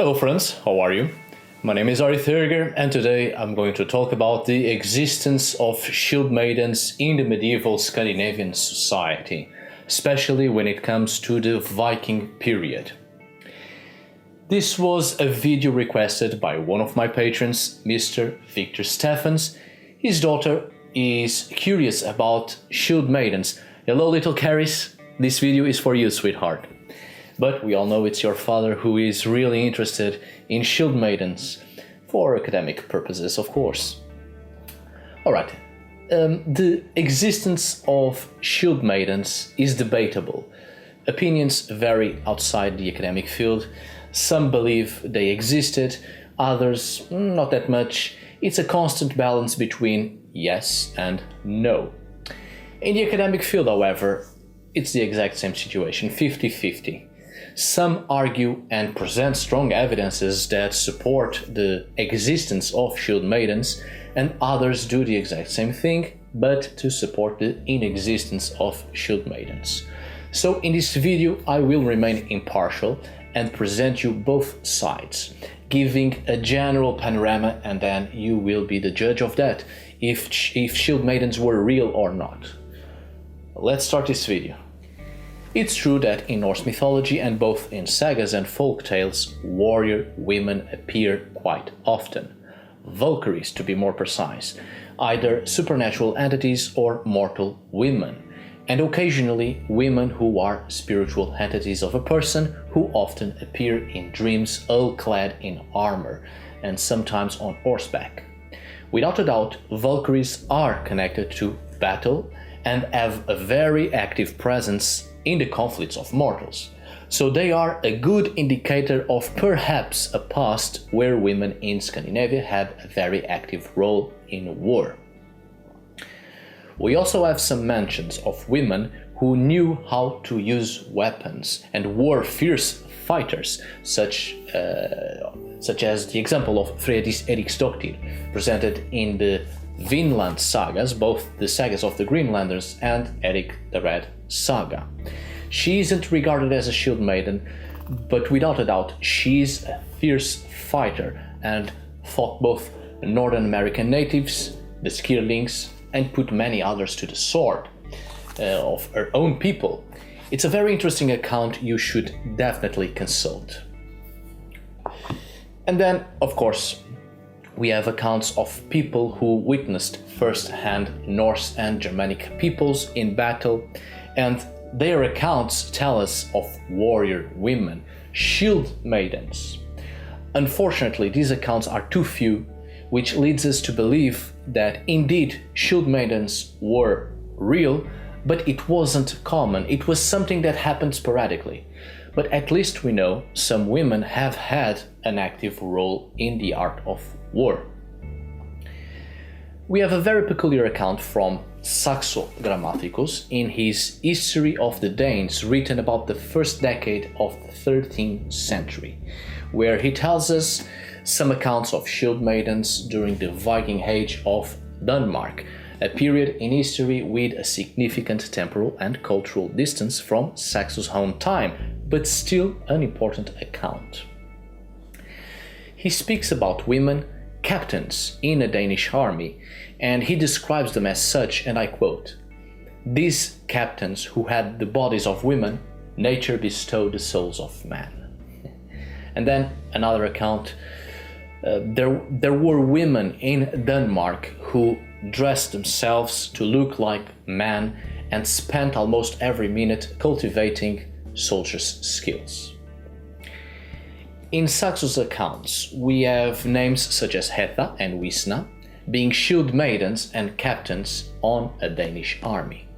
Hello friends, how are you? My name is Ari Thurger and today I'm going to talk about the existence of shield maidens in the medieval Scandinavian society, especially when it comes to the Viking period. This was a video requested by one of my patrons, Mr. Victor Stephens. His daughter is curious about shield maidens. Hello little Caris, this video is for you, sweetheart. But we all know it's your father who is really interested in shield maidens, for academic purposes, of course. Alright, the existence of shield maidens is debatable. Opinions vary outside the academic field. Some believe they existed, others not that much. It's a constant balance between yes and no. In the academic field, however, it's the exact same situation, 50-50. Some argue and present strong evidences that support the existence of shield maidens, and others do the exact same thing, but to support the inexistence of shield maidens. So in this video I will remain impartial and present you both sides, giving a general panorama, and then you will be the judge of that, if shield maidens were real or not. Let's start this video. It's true that in Norse mythology and both in sagas and folk tales, warrior women appear quite often. Valkyries, to be more precise, either supernatural entities or mortal women, and occasionally women who are spiritual entities of a person who often appear in dreams all clad in armor and sometimes on horseback. Without a doubt, Valkyries are connected to battle and have a very active presence in the conflicts of mortals, so they are a good indicator of perhaps a past where women in Scandinavia had a very active role in war. We also have some mentions of women who knew how to use weapons and were fierce fighters, such as the example of Freydis Eriksdottir, presented in the Vinland Sagas, both the Sagas of the Greenlanders and Eric the Red Saga. She isn't regarded as a shield maiden, but without a doubt she's a fierce fighter and fought both Northern American natives, the Skirlings, and put many others to the sword of her own people. It's a very interesting account you should definitely consult. And then, of course, we have accounts of people who witnessed first-hand Norse and Germanic peoples in battle, and their accounts tell us of warrior women, shield maidens. Unfortunately, these accounts are too few, which leads us to believe that indeed shield maidens were real, but it wasn't common. It was something that happened sporadically. But at least we know some women have had an active role in the art of war. We have a very peculiar account from Saxo Grammaticus in his History of the Danes, written about the first decade of the 13th century, where he tells us some accounts of shield maidens during the Viking Age of Denmark, a period in history with a significant temporal and cultural distance from Saxo's own time, but still an important account. He speaks about women captains in a Danish army, and he describes them as such, and I quote, "These captains who had the bodies of women, nature bestowed the souls of man." And then another account, there were women in Denmark who dressed themselves to look like men and spent almost every minute cultivating soldiers' skills. In Saxo's accounts, we have names such as Hetha and Wisna being shield maidens and captains on a Danish army.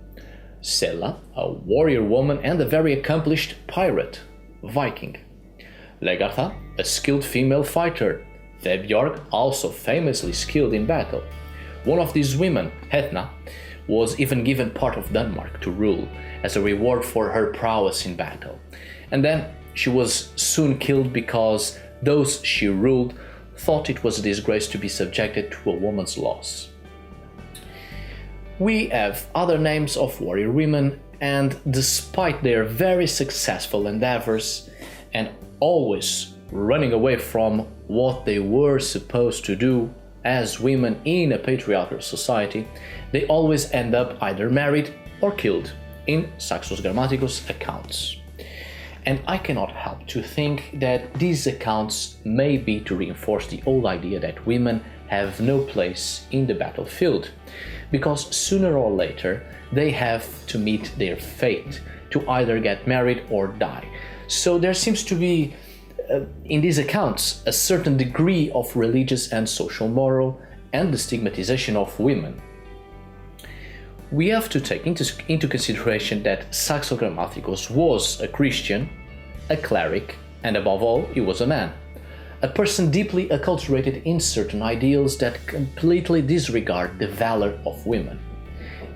Sella, a warrior woman and a very accomplished pirate, Viking. Legartha, a skilled female fighter. Vebjorg, also famously skilled in battle. One of these women, Hetna, was even given part of Denmark to rule as a reward for her prowess in battle. And then she was soon killed because those she ruled thought it was a disgrace to be subjected to a woman's loss. We have other names of warrior women, and despite their very successful endeavors and always running away from what they were supposed to do as women in a patriarchal society, they always end up either married or killed in Saxo's Grammaticus accounts. And I cannot help to think that these accounts may be to reinforce the old idea that women have no place in the battlefield, because sooner or later they have to meet their fate, to either get married or die. So there seems to be, in these accounts, a certain degree of religious and social moral and the stigmatization of women. We have to take into consideration that Saxo Grammaticus was a Christian, a cleric, and above all, he was a man. A person deeply acculturated in certain ideals that completely disregard the valor of women.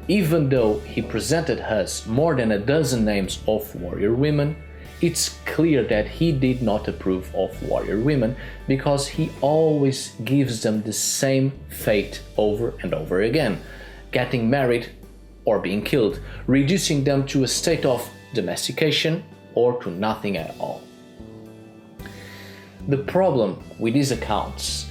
Even though he presented us more than a dozen names of warrior women, it's clear that he did not approve of warrior women, because he always gives them the same fate over and over again, getting married or being killed, reducing them to a state of domestication or to nothing at all. The problem with these accounts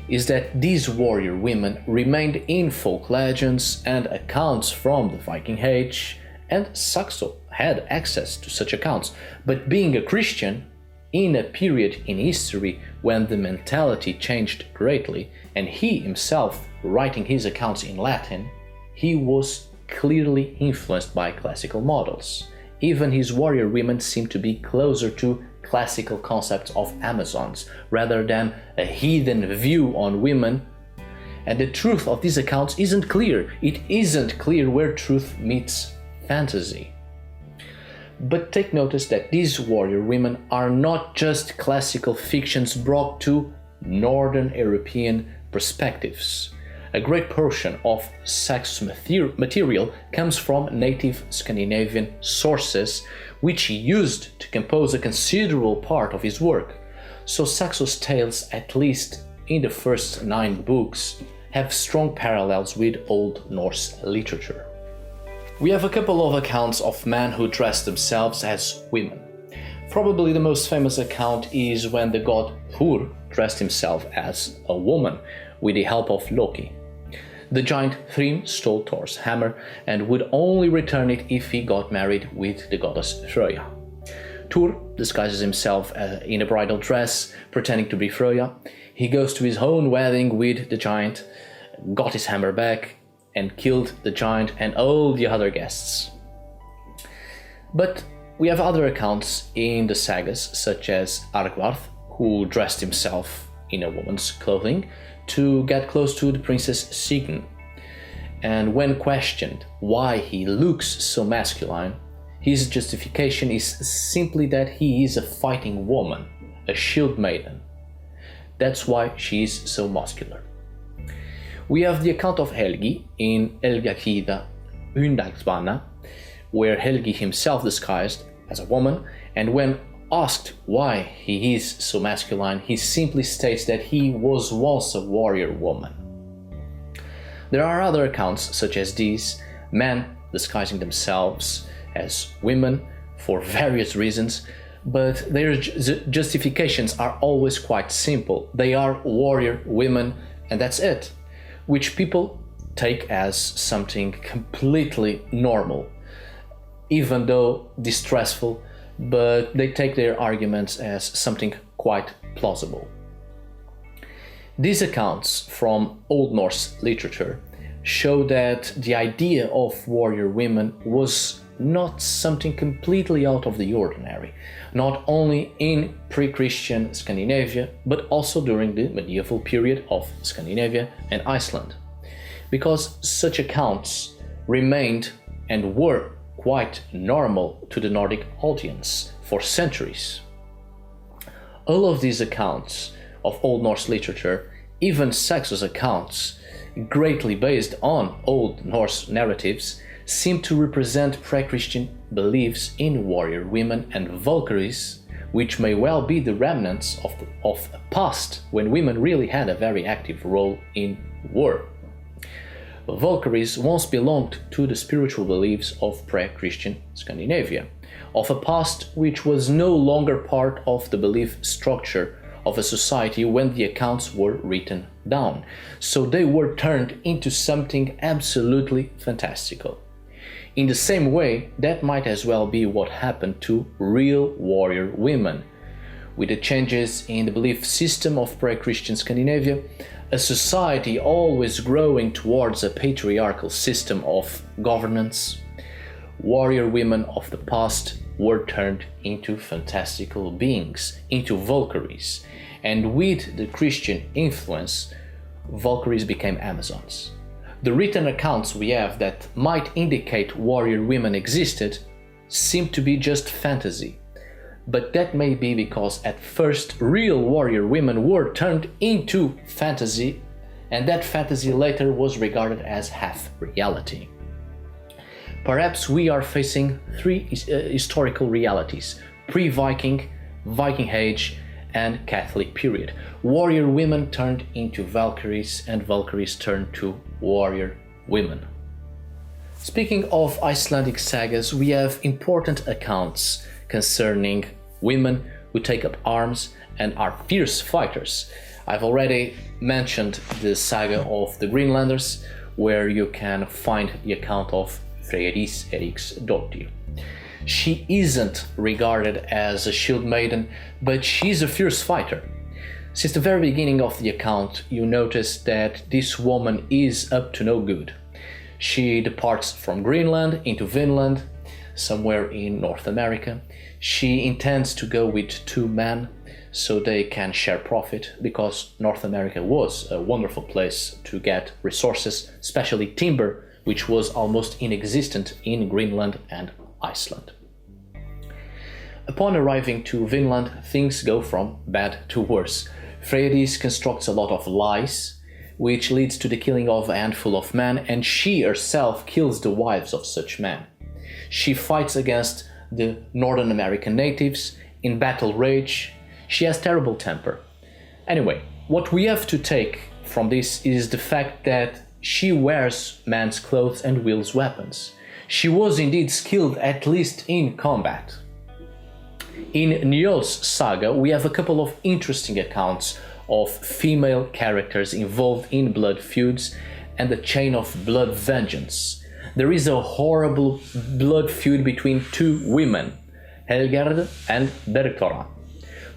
is that these warrior women remained in folk legends and accounts from the Viking Age, and Saxo had access to such accounts. But being a Christian, in a period in history when the mentality changed greatly, and he himself writing his accounts in Latin, he was clearly influenced by classical models. Even his warrior women seem to be closer to classical concepts of Amazons, rather than a heathen view on women. And the truth of these accounts isn't clear. It isn't clear where truth meets fantasy. But take notice that these warrior women are not just classical fictions brought to Northern European perspectives. A great portion of Saxo's material comes from native Scandinavian sources, which he used to compose a considerable part of his work. So Saxo's tales, at least in the first 9 books, have strong parallels with Old Norse literature. We have a couple of accounts of men who dress themselves as women. Probably the most famous account is when the god Thor dressed himself as a woman with the help of Loki. The giant Thrym stole Thor's hammer and would only return it if he got married with the goddess Freyja. Thor disguises himself in a bridal dress, pretending to be Freyja. He goes to his own wedding with the giant, got his hammer back, and killed the giant and all the other guests. But we have other accounts in the sagas, such as Argvarth, who dressed himself in a woman's clothing to get close to the princess Sigyn. And when questioned why he looks so masculine, his justification is simply that he is a fighting woman, a shield maiden. That's why she is so muscular. We have the account of Helgi in Helgakida Undagsbana, where Helgi himself disguised as a woman, and when asked why he is so masculine, he simply states that he was once a warrior woman. There are other accounts such as these, men disguising themselves as women for various reasons, but their justifications are always quite simple. They are warrior women, and that's it, which people take as something completely normal, even though distressful, but they take their arguments as something quite plausible. These accounts from Old Norse literature show that the idea of warrior women was not something completely out of the ordinary, not only in pre-Christian Scandinavia, but also during the medieval period of Scandinavia and Iceland, because such accounts remained and were quite normal to the Nordic audience for centuries. All of these accounts of Old Norse literature, even Saxo's accounts, greatly based on Old Norse narratives, seem to represent pre-Christian beliefs in warrior women and Valkyries, which may well be the remnants of a past when women really had a very active role in war. Valkyries once belonged to the spiritual beliefs of pre-Christian Scandinavia, of a past which was no longer part of the belief structure of a society when the accounts were written down, so they were turned into something absolutely fantastical. In the same way, that might as well be what happened to real warrior women. With the changes in the belief system of pre-Christian Scandinavia, a society always growing towards a patriarchal system of governance, warrior women of the past were turned into fantastical beings, into Valkyries, and with the Christian influence, Valkyries became Amazons. The written accounts we have that might indicate warrior women existed seem to be just fantasy, but that may be because at first real warrior women were turned into fantasy, and that fantasy later was regarded as half reality. Perhaps we are facing three historical realities: pre-Viking, Viking Age, and Catholic period. Warrior women turned into Valkyries, and Valkyries turned to warrior women. Speaking of Icelandic sagas, we have important accounts concerning women who take up arms and are fierce fighters. I've already mentioned the saga of the Greenlanders, where you can find the account of Freyris Eriksdottir. She isn't regarded as a shield maiden, but she's a fierce fighter. Since the very beginning of the account, you notice that this woman is up to no good. She departs from Greenland into Vinland, somewhere in North America. She intends to go with two men so they can share profit, because North America was a wonderful place to get resources, especially timber, which was almost inexistent in Greenland and Iceland. Upon arriving to Vinland, things go from bad to worse. Freyris constructs a lot of lies, which leads to the killing of a handful of men, and she herself kills the wives of such men. She fights against the Northern American natives in battle rage. She has terrible temper. Anyway, what we have to take from this is the fact that she wears men's clothes and wields weapons. She was indeed skilled, at least in combat. In Njol's saga, we have a couple of interesting accounts of female characters involved in blood feuds and the chain of blood vengeance. There is a horrible blood feud between two women, Helgerd and Bergthora,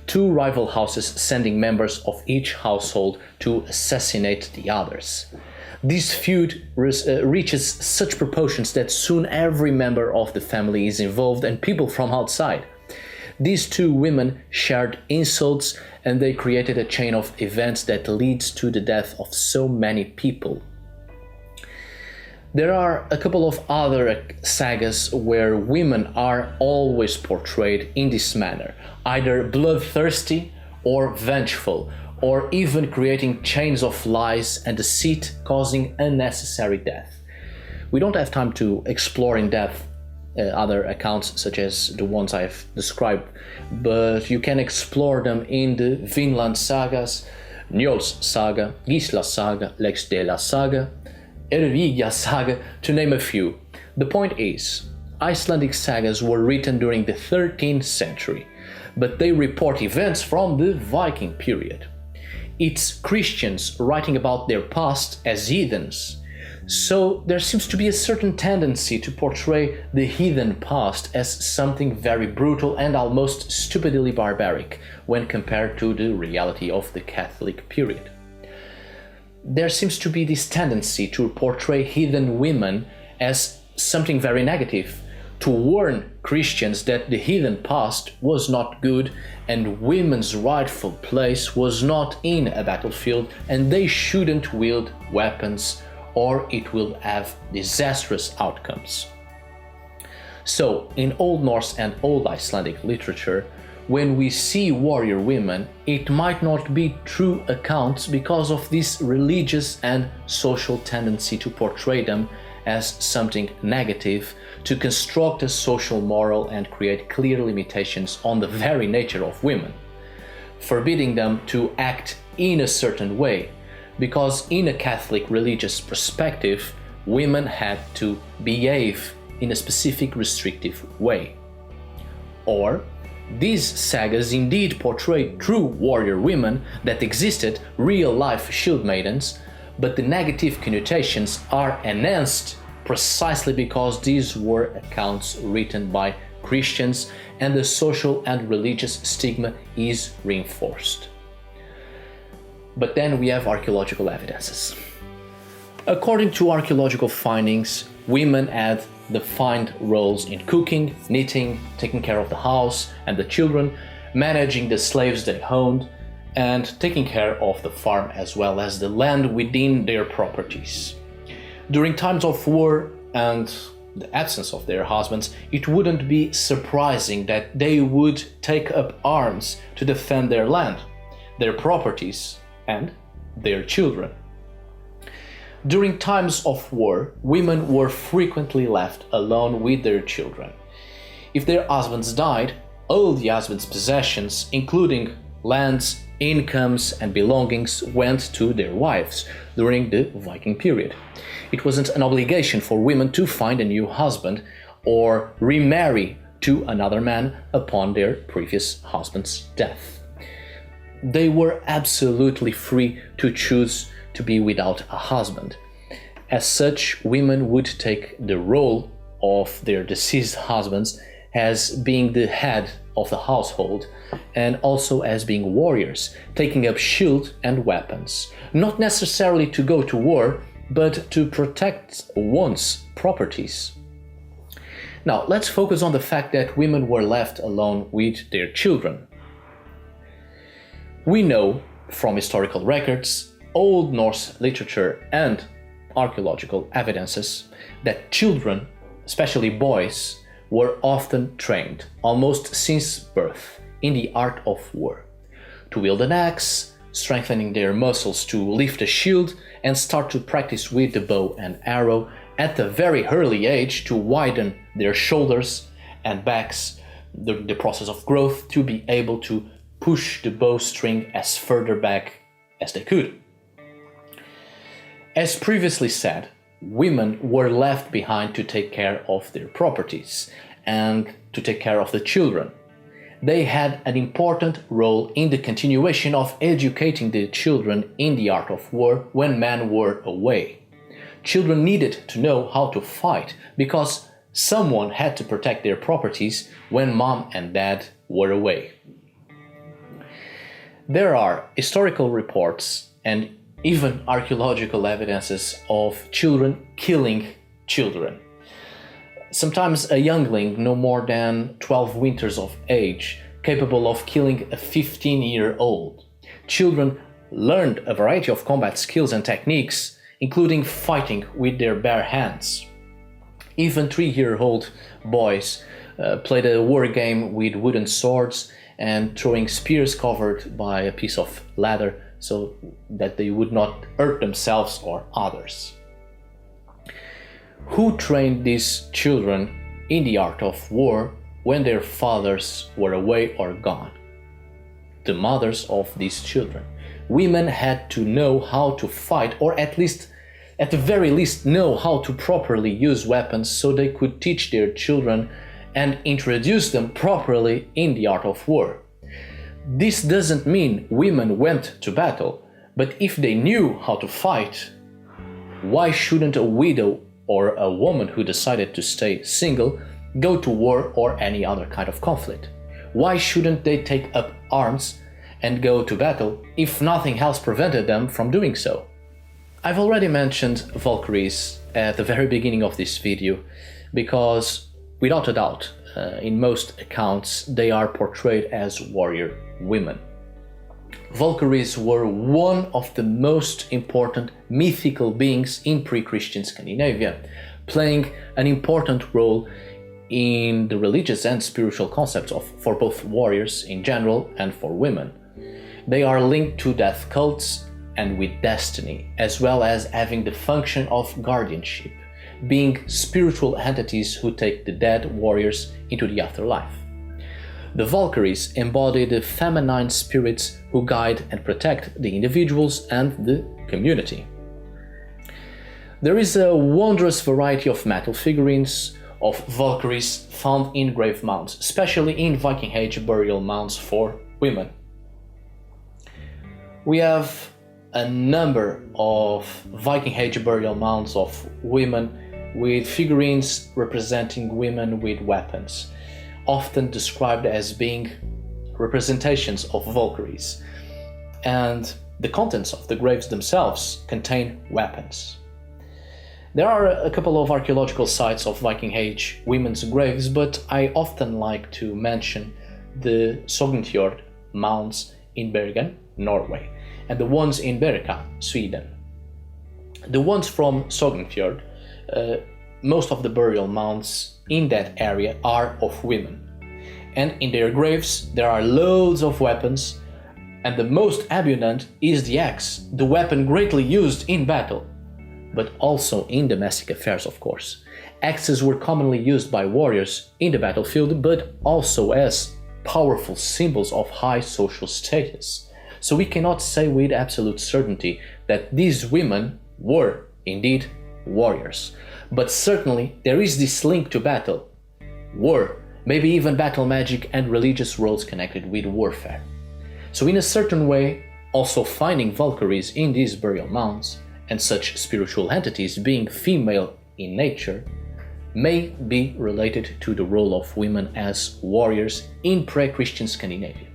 two rival houses sending members of each household to assassinate the others. This feud reaches such proportions that soon every member of the family is involved, and people from outside. These two women shared insults, and they created a chain of events that leads to the death of so many people. There are a couple of other sagas where women are always portrayed in this manner, either bloodthirsty or vengeful, or even creating chains of lies and deceit causing unnecessary death. We don't have time to explore in depth other accounts such as the ones I've described, but you can explore them in the Vinland sagas, Njol's saga, Gisla saga, Lexdela saga, Ervigja saga, to name a few. The point is, Icelandic sagas were written during the 13th century, but they report events from the Viking period. It's Christians writing about their past as heathens. So there seems to be a certain tendency to portray the heathen past as something very brutal and almost stupidly barbaric when compared to the reality of the Catholic period. There seems to be this tendency to portray heathen women as something very negative, to warn Christians that the heathen past was not good and women's rightful place was not in a battlefield and they shouldn't wield weapons, or it will have disastrous outcomes. So, in Old Norse and Old Icelandic literature, when we see warrior women, it might not be true accounts because of this religious and social tendency to portray them as something negative, to construct a social moral and create clear limitations on the very nature of women, forbidding them to act in a certain way. Because in a Catholic religious perspective, women had to behave in a specific restrictive way. Or these sagas indeed portray true warrior women that existed, real-life shield maidens, but the negative connotations are enhanced precisely because these were accounts written by Christians and the social and religious stigma is reinforced. But then we have archaeological evidences. According to archaeological findings, women had defined roles in cooking, knitting, taking care of the house and the children, managing the slaves they owned, and taking care of the farm as well as the land within their properties. During times of war and the absence of their husbands, it wouldn't be surprising that they would take up arms to defend their land, their properties, and their children. During times of war, women were frequently left alone with their children. If their husbands died, all the husband's possessions, including lands, incomes, and belongings, went to their wives during the Viking period. It wasn't an obligation for women to find a new husband or remarry to another man upon their previous husband's death. They were absolutely free to choose to be without a husband. As such, women would take the role of their deceased husbands as being the head of the household and also as being warriors, taking up shield and weapons, not necessarily to go to war, but to protect one's properties. Now, let's focus on the fact that women were left alone with their children. We know from historical records, Old Norse literature and archaeological evidences that children, especially boys, were often trained, almost since birth, in the art of war. To wield an axe, strengthening their muscles to lift a shield, and start to practice with the bow and arrow at a very early age to widen their shoulders and backs, the process of growth, to be able to push the bowstring as further back as they could. As previously said, women were left behind to take care of their properties and to take care of the children. They had an important role in the continuation of educating the children in the art of war when men were away. Children needed to know how to fight because someone had to protect their properties when mom and dad were away. There are historical reports and even archaeological evidences of children killing children. Sometimes a youngling no more than 12 winters of age, capable of killing a 15-year-old. Children learned a variety of combat skills and techniques, including fighting with their bare hands. Even 3-year-old boys played a war game with wooden swords and throwing spears covered by a piece of leather so that they would not hurt themselves or others. Who trained these children in the art of war when their fathers were away or gone? The mothers of these children. Women had to know how to fight, or at the very least know how to properly use weapons so they could teach their children and introduce them properly in the art of war. This doesn't mean women went to battle, but if they knew how to fight, why shouldn't a widow or a woman who decided to stay single go to war or any other kind of conflict? Why shouldn't they take up arms and go to battle if nothing else prevented them from doing so? I've already mentioned Valkyries at the very beginning of this video because, without a doubt, in most accounts they are portrayed as warrior women. Valkyries were one of the most important mythical beings in pre-Christian Scandinavia, playing an important role in the religious and spiritual concepts for both warriors in general and for women. They are linked to death cults and with destiny, as well as having the function of guardianship, being spiritual entities who take the dead warriors into the afterlife. The Valkyries embody the feminine spirits who guide and protect the individuals and the community. There is a wondrous variety of metal figurines of Valkyries found in grave mounds, especially in Viking Age burial mounds for women. We have a number of Viking Age burial mounds of women with figurines representing women with weapons, often described as being representations of Valkyries, and the contents of the graves themselves contain weapons. There are a couple of archaeological sites of Viking Age women's graves, but I often like to mention the Sognefjord mounds in Bergen, Norway, and the ones in Berka, Sweden. The ones from Sognefjord, most of the burial mounds in that area are of women, and in their graves there are loads of weapons, and the most abundant is the axe, the weapon greatly used in battle, but also in domestic affairs, of course. Axes were commonly used by warriors in the battlefield, but also as powerful symbols of high social status. So we cannot say with absolute certainty that these women were indeed warriors. But certainly there is this link to battle, war, maybe even battle magic and religious roles connected with warfare. So in a certain way, also finding Valkyries in these burial mounds, and such spiritual entities being female in nature, may be related to the role of women as warriors in pre-Christian Scandinavia.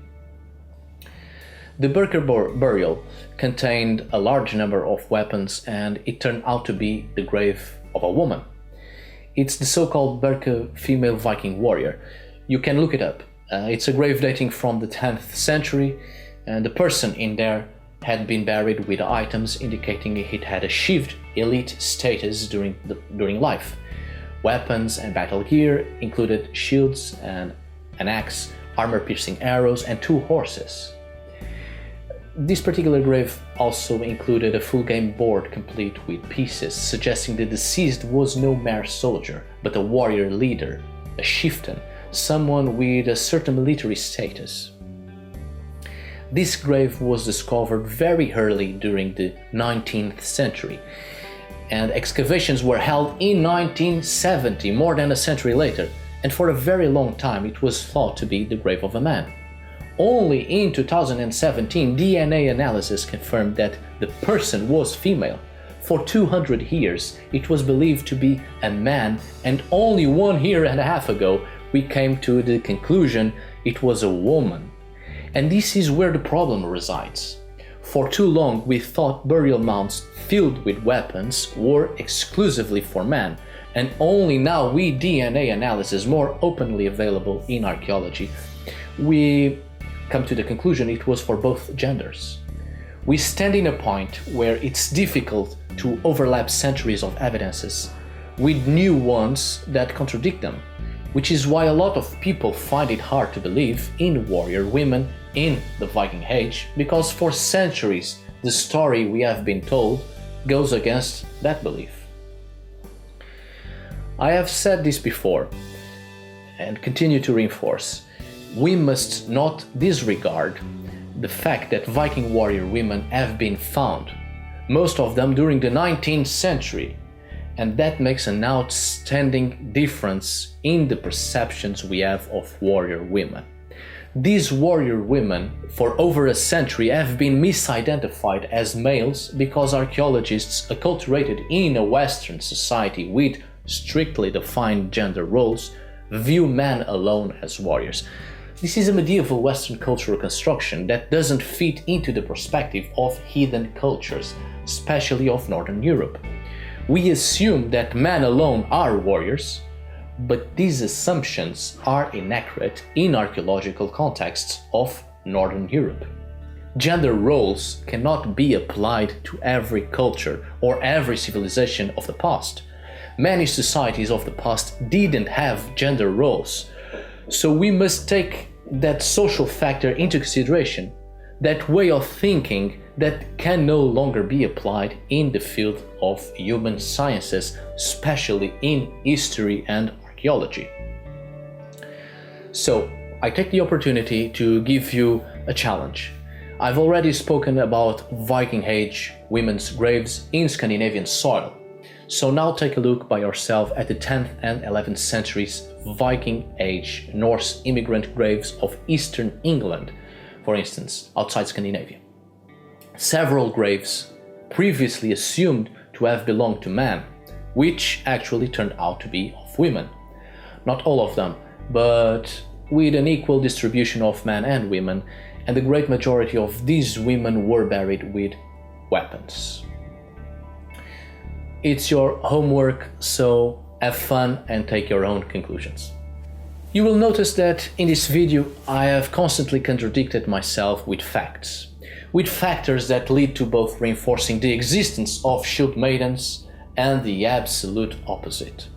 The Berka burial contained a large number of weapons, and it turned out to be the grave of a woman. It's the so-called Berka female Viking warrior. You can look it up. It's a grave dating from the 10th century, and the person in there had been buried with items indicating it had achieved elite status during life. Weapons and battle gear included shields and an axe, armor-piercing arrows, and 2 horses. This particular grave also included a full game board complete with pieces, suggesting the deceased was no mere soldier, but a warrior leader, a chieftain, someone with a certain military status. This grave was discovered very early during the 19th century, and excavations were held in 1970, more than a century later, and for a very long time it was thought to be the grave of a man. Only in 2017 DNA analysis confirmed that the person was female. For 200 years it was believed to be a man, and only 1.5 years ago we came to the conclusion it was a woman. And this is where the problem resides. For too long we thought burial mounds filled with weapons were exclusively for men, and only now with DNA analysis more openly available in archaeology, we come to the conclusion it was for both genders. We stand in a point where it's difficult to overlap centuries of evidences with new ones that contradict them, which is why a lot of people find it hard to believe in warrior women in the Viking Age, because for centuries the story we have been told goes against that belief. I have said this before and continue to reinforce. We must not disregard the fact that Viking warrior women have been found, most of them during the 19th century, and that makes an outstanding difference in the perceptions we have of warrior women. These warrior women for over a century have been misidentified as males because archaeologists acculturated in a Western society with strictly defined gender roles view men alone as warriors. This is a medieval Western cultural construction that doesn't fit into the perspective of heathen cultures, especially of Northern Europe. We assume that men alone are warriors, but these assumptions are inaccurate in archaeological contexts of Northern Europe. Gender roles cannot be applied to every culture or every civilization of the past. Many societies of the past didn't have gender roles, so we must take that social factor into consideration, that way of thinking that can no longer be applied in the field of human sciences, especially in history and archaeology. So, I take the opportunity to give you a challenge. I've already spoken about Viking Age women's graves in Scandinavian soil. So now take a look by yourself at the 10th and 11th centuries Viking Age Norse immigrant graves of eastern England, for instance, outside Scandinavia. Several graves previously assumed to have belonged to men, which actually turned out to be of women. Not all of them, but with an equal distribution of men and women, and the great majority of these women were buried with weapons. It's your homework, so have fun and take your own conclusions. You will notice that in this video I have constantly contradicted myself with facts, with factors that lead to both reinforcing the existence of Shieldmaidens and the absolute opposite.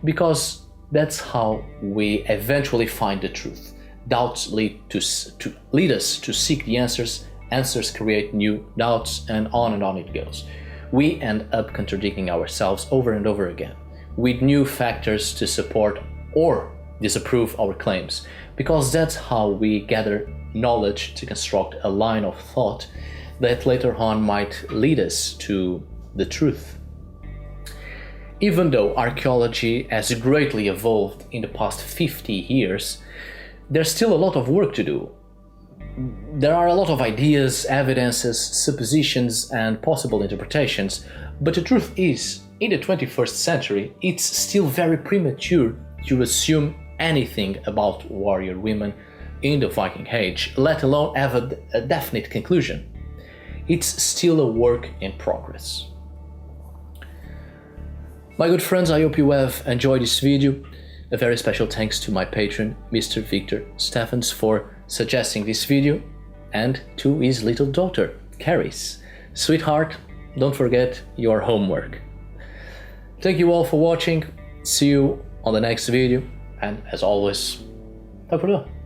Because that's how we eventually find the truth. Doubts lead us to seek the answers, answers create new doubts, and on it goes. We end up contradicting ourselves over and over again, with new factors to support or disapprove our claims, because that's how we gather knowledge to construct a line of thought that later on might lead us to the truth. Even though archaeology has greatly evolved in the past 50 years, there's still a lot of work to do. There are a lot of ideas, evidences, suppositions, and possible interpretations, but the truth is, in the 21st century, it's still very premature to assume anything about warrior women in the Viking Age, let alone have a definite conclusion. It's still a work in progress. My good friends, I hope you have enjoyed this video. A very special thanks to my patron, Mr. Victor Steffens, for suggesting this video, and to his little daughter, Caris. Sweetheart, don't forget your homework. Thank you all for watching, see you on the next video, and as always, tak för då.